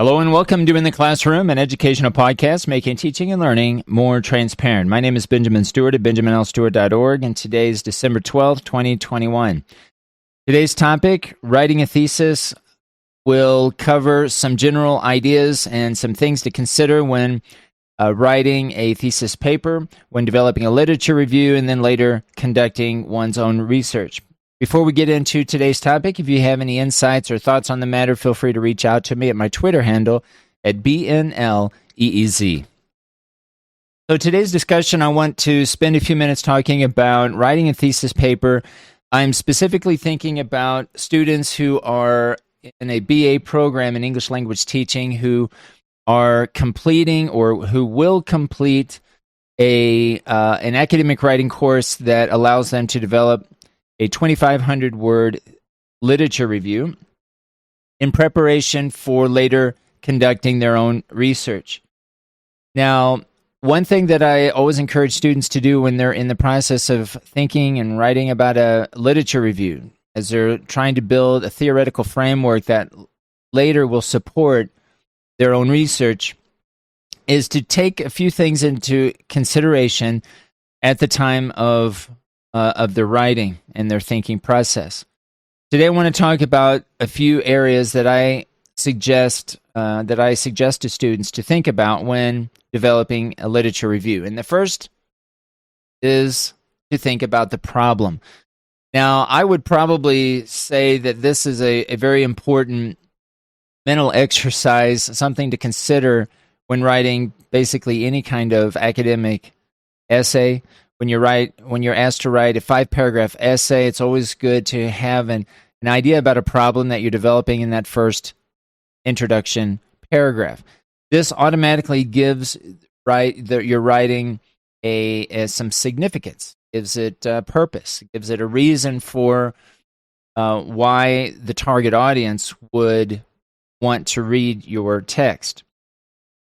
Hello and welcome to In the Classroom, an educational podcast making teaching and learning more transparent. My name is Benjamin Stewart at benjaminlstewart.org, and today is December 12th, 2021. Today's topic, writing a thesis, will cover some general ideas and some things to consider when writing a thesis paper, when developing a literature review, and then later conducting one's own research. Before we get into today's topic, if you have any insights or thoughts on the matter, feel free to reach out to me at my Twitter handle at BNLEEZ. So today's discussion, I want to spend a few minutes talking about writing a thesis paper. I'm specifically thinking about students who are in a BA program in English language teaching who are completing or who will complete an academic writing course that allows them to develop a 2,500-word literature review in preparation for later conducting their own research. Now, one thing that I always encourage students to do when they're in the process of thinking and writing about a literature review, as they're trying to build a theoretical framework that later will support their own research, is to take a few things into consideration at the time of their writing and their thinking process. Today, I want to talk about a few areas that I suggest to students to think about when developing a literature review. And the first is to think about the problem. Now, I would probably say that this is a very important mental exercise, something to consider when writing basically any kind of academic essay. When you're asked to write a 5-paragraph essay, it's always good to have an idea about a problem that you're developing in that first introduction paragraph. This automatically gives your writing some significance, gives it purpose, gives it a reason for why the target audience would want to read your text.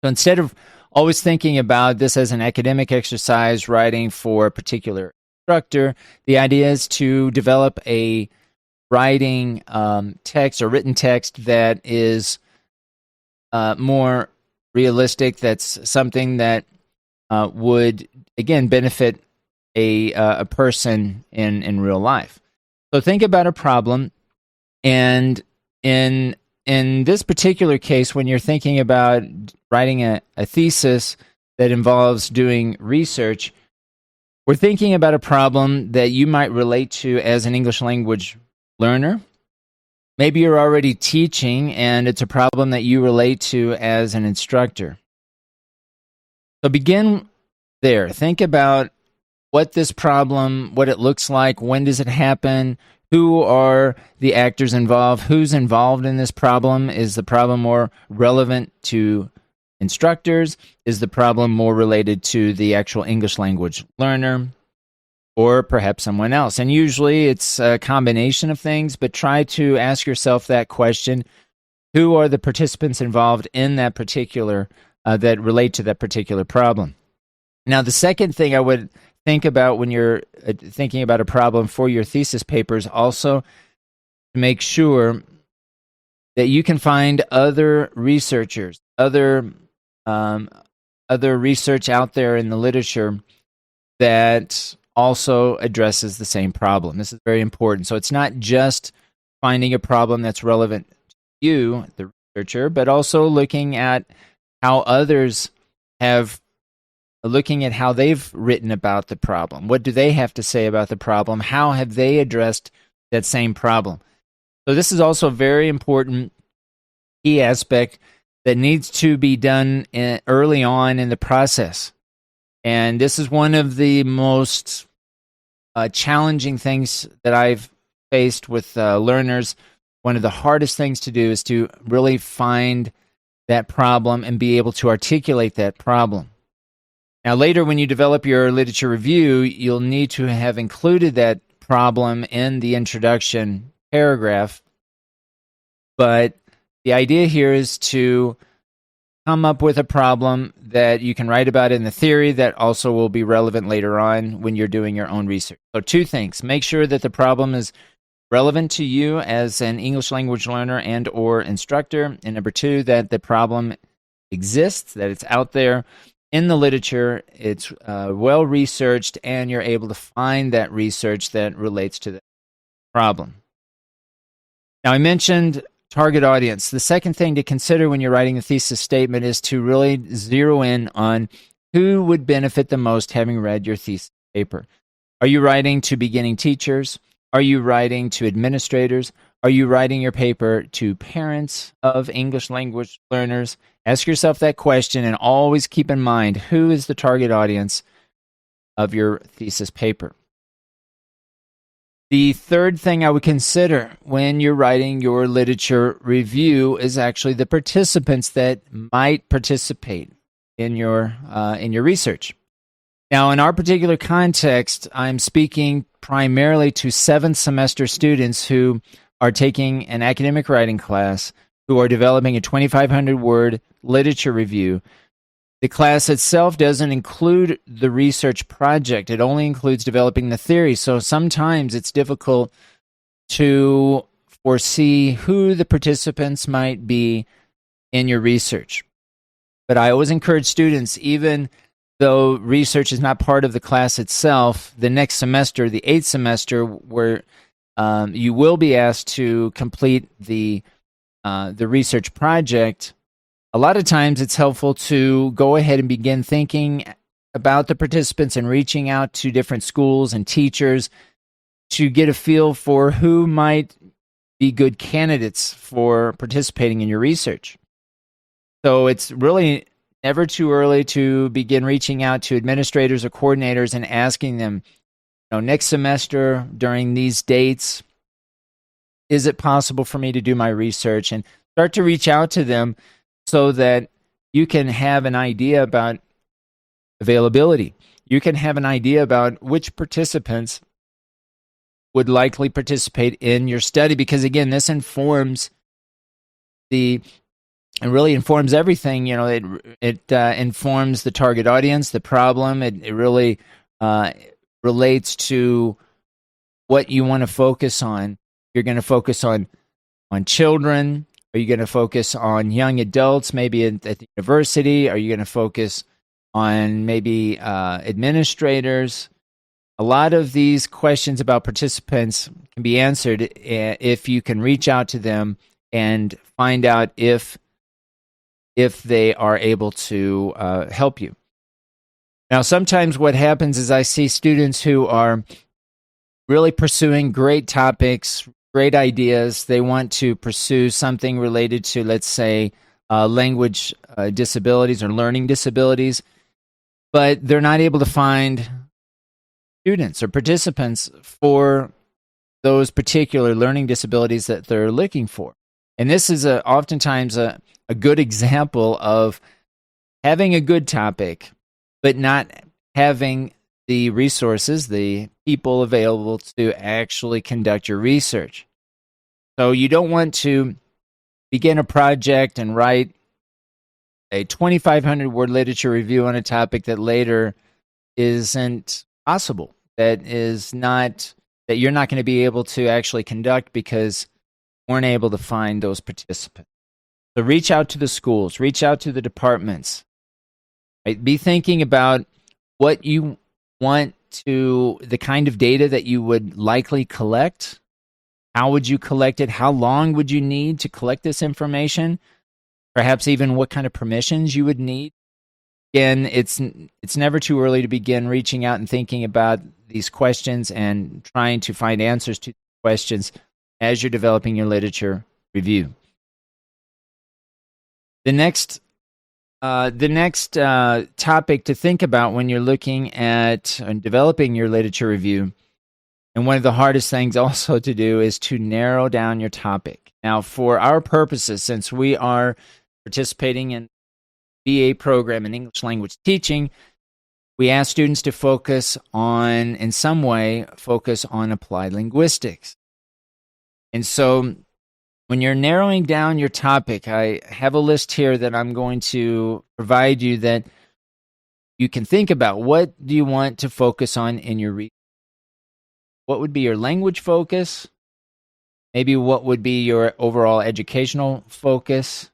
So instead of always thinking about this as an academic exercise, writing for a particular instructor, the idea is to develop a writing text or written text that is more realistic, that's something that would, again, benefit a person in real life. So think about a problem, and in this particular case, when you're thinking about writing a thesis that involves doing research, we're thinking about a problem that you might relate to as an English language learner. Maybe you're already teaching, and it's a problem that you relate to as an instructor. So begin there. Think about what this problem, what it looks like, when does it happen, who are the actors involved, who's involved in this problem. Is the problem more relevant to instructors? Is the problem more related to the actual English language learner, or perhaps someone else? And usually it's a combination of things, but try to ask yourself that question. Who are the participants involved in that particular, that relate to that particular problem? Now, the second thing I would think about when you're thinking about a problem for your thesis papers, also to make sure that you can find other researchers, other research out there in the literature that also addresses the same problem. This is very important. So it's not just finding a problem that's relevant to you, the researcher, but also looking at how others looking at how they've written about the problem. What do they have to say about the problem? How have they addressed that same problem? So this is also a very important key aspect that needs to be done early on in the process. And this is one of the most challenging things that I've faced with learners. One of the hardest things to do is to really find that problem and be able to articulate that problem. Now, later when you develop your literature review, you'll need to have included that problem in the introduction paragraph. But the idea here is to come up with a problem that you can write about in the theory that also will be relevant later on when you're doing your own research. So two things. Make sure that the problem is relevant to you as an English language learner and or instructor. And number two, that the problem exists, that it's out there in the literature, it's well researched, and you're able to find that research that relates to the problem. Now, I mentioned target audience. The second thing to consider when you're writing a thesis statement is to really zero in on who would benefit the most having read your thesis paper. Are you writing to beginning teachers? Are you writing to administrators? Are you writing your paper to parents of English language learners? Ask yourself that question, and always keep in mind who is the target audience of your thesis paper. The third thing I would consider when you're writing your literature review is actually the participants that might participate in your research. Now, in our particular context, I'm speaking primarily to 7th semester students who are taking an academic writing class, who are developing a 2,500-word literature review. The class itself doesn't include the research project. It only includes developing the theory. So sometimes it's difficult to foresee who the participants might be in your research. But I always encourage students, even though research is not part of the class itself, the next semester, the 8th semester, where you will be asked to complete the research project, a lot of times it's helpful to go ahead and begin thinking about the participants and reaching out to different schools and teachers to get a feel for who might be good candidates for participating in your research. So it's really never too early to begin reaching out to administrators or coordinators and asking them, next semester during these dates, is it possible for me to do my research? And start to reach out to them so that you can have an idea about availability. You can have an idea about which participants would likely participate in your study, because again, this informs it really informs everything. It informs the target audience, the problem. It really relates to what you want to focus on. You're going to focus on children. Are you going to focus on young adults, maybe at the university? Are you going to focus on maybe administrators? A lot of these questions about participants can be answered if you can reach out to them and find out if they are able to help you. Now, sometimes what happens is I see students who are really pursuing great topics, great ideas. They want to pursue something related to, let's say, language disabilities or learning disabilities, but they're not able to find students or participants for those particular learning disabilities that they're looking for. And this is oftentimes a good example of having a good topic, but not having the resources, the people available to actually conduct your research. So you don't want to begin a project and write a 2,500-word literature review on a topic that later isn't possible, that you're not going to be able to actually conduct because you weren't able to find those participants. So reach out to the schools, reach out to the departments. Right? Be thinking about what you want the kind of data that you would likely collect. How would you collect it? How long would you need to collect this information? Perhaps even what kind of permissions you would need. Again, it's never too early to begin reaching out and thinking about these questions and trying to find answers to questions as you're developing your literature review. The next topic to think about when you're looking at and developing your literature review, and one of the hardest things also to do, is to narrow down your topic. Now, for our purposes, since we are participating in BA program in English language teaching, we ask students to focus on applied linguistics. And so when you're narrowing down your topic, I have a list here that I'm going to provide you that you can think about. What do you want to focus on in your research? What would be your language focus? maybe what would be your overall educational focus,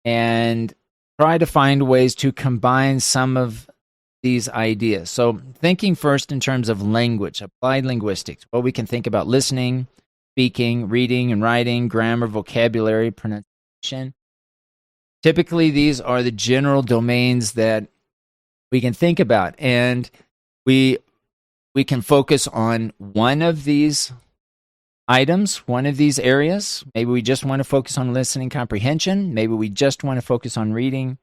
and try to find ways to combine some of these ideas. So thinking first in terms of language, applied linguistics. Well, we can think about listening, speaking, reading and writing, grammar, vocabulary, pronunciation. Typically, these are the general domains that we can think about, and we can focus on one of these items, one of these areas. Maybe we just want to focus on listening comprehension. Maybe we just want to focus on reading,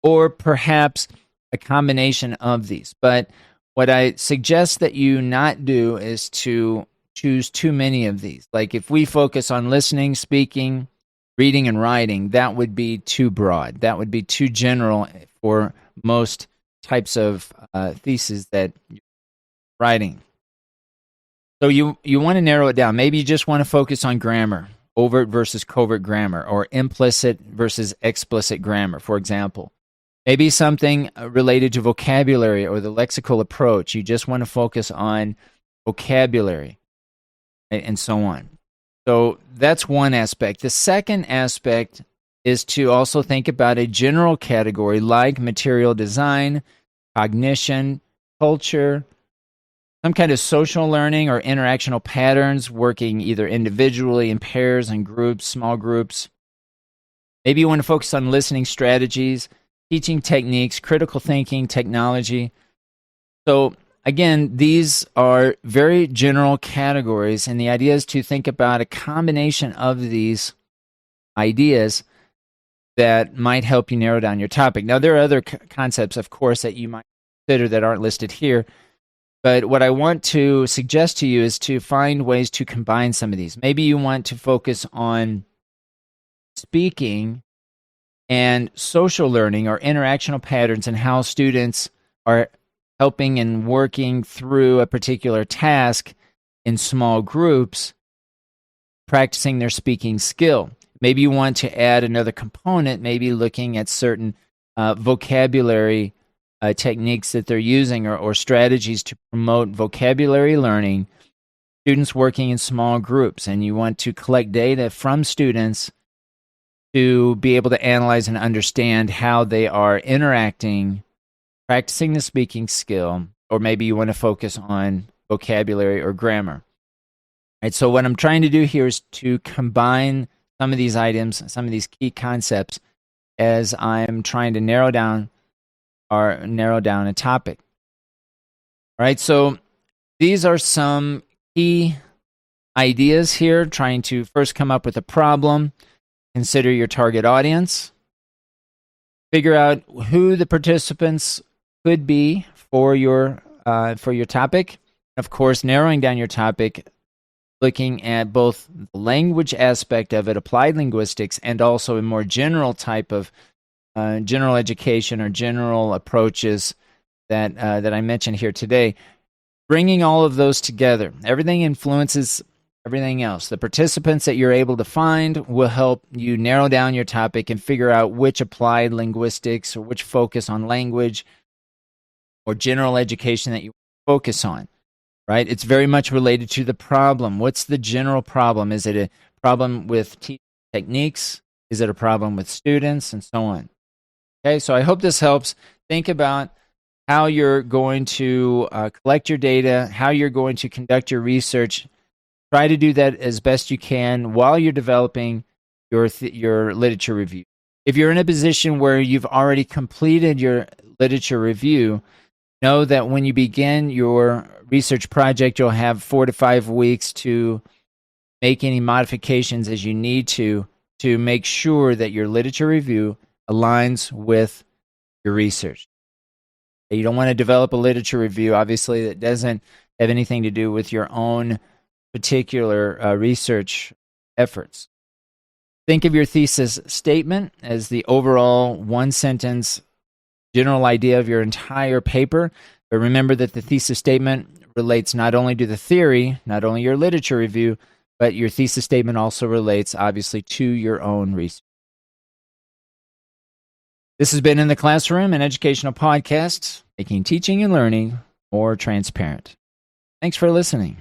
or perhaps a combination of these. But what I suggest that you not do is to choose too many of these. Like if we focus on listening, speaking, reading, and writing, that would be too broad. That would be too general for most types of theses that you're writing. So you want to narrow it down. Maybe you just want to focus on grammar, overt versus covert grammar, or implicit versus explicit grammar, for example. Maybe something related to vocabulary or the lexical approach. You just want to focus on vocabulary and so on. So that's one aspect. The second aspect is to also think about a general category like material design, cognition, culture, some kind of social learning or interactional patterns, working either individually, in pairs, in groups, small groups. Maybe you want to focus on listening strategies, teaching techniques, critical thinking, technology. So again, these are very general categories, and the idea is to think about a combination of these ideas that might help you narrow down your topic. Now, there are other concepts, of course, that you might consider that aren't listed here, but what I want to suggest to you is to find ways to combine some of these. Maybe you want to focus on speaking and social learning or interactional patterns and how students are helping and working through a particular task in small groups, practicing their speaking skill. Maybe you want to add another component, maybe looking at certain vocabulary techniques that they're using or strategies to promote vocabulary learning, students working in small groups, and you want to collect data from students to be able to analyze and understand how they are interacting, practicing the speaking skill, or maybe you want to focus on vocabulary or grammar. Right, so what I'm trying to do here is to combine some of these items, some of these key concepts, as I'm trying to narrow down a topic. All right, so these are some key ideas here, trying to first come up with a problem, consider your target audience, figure out who the participants could be for your topic. Of course, narrowing down your topic, looking at both the language aspect of it, applied linguistics, and also a more general type of general education or general approaches that I mentioned here today. Bringing all of those together, everything influences everything else. The participants that you're able to find will help you narrow down your topic and figure out which applied linguistics or which focus on language or general education that you focus on, right? It's very much related to the problem. What's the general problem? Is it a problem with teaching techniques? Is it a problem with students? And so on. Okay, so I hope this helps. Think about how you're going to collect your data, how you're going to conduct your research. Try to do that as best you can while you're developing your literature review. If you're in a position where you've already completed your literature review, know that when you begin your research project, you'll have 4 to 5 weeks to make any modifications as you need to make sure that your literature review aligns with your research. You don't want to develop a literature review, obviously, that doesn't have anything to do with your own particular research efforts. Think of your thesis statement as the overall one-sentence general idea of your entire paper. But remember that the thesis statement relates not only to the theory, not only your literature review, but your thesis statement also relates, obviously, to your own research. This has been In the Classroom, an educational podcast, making teaching and learning more transparent. Thanks for listening.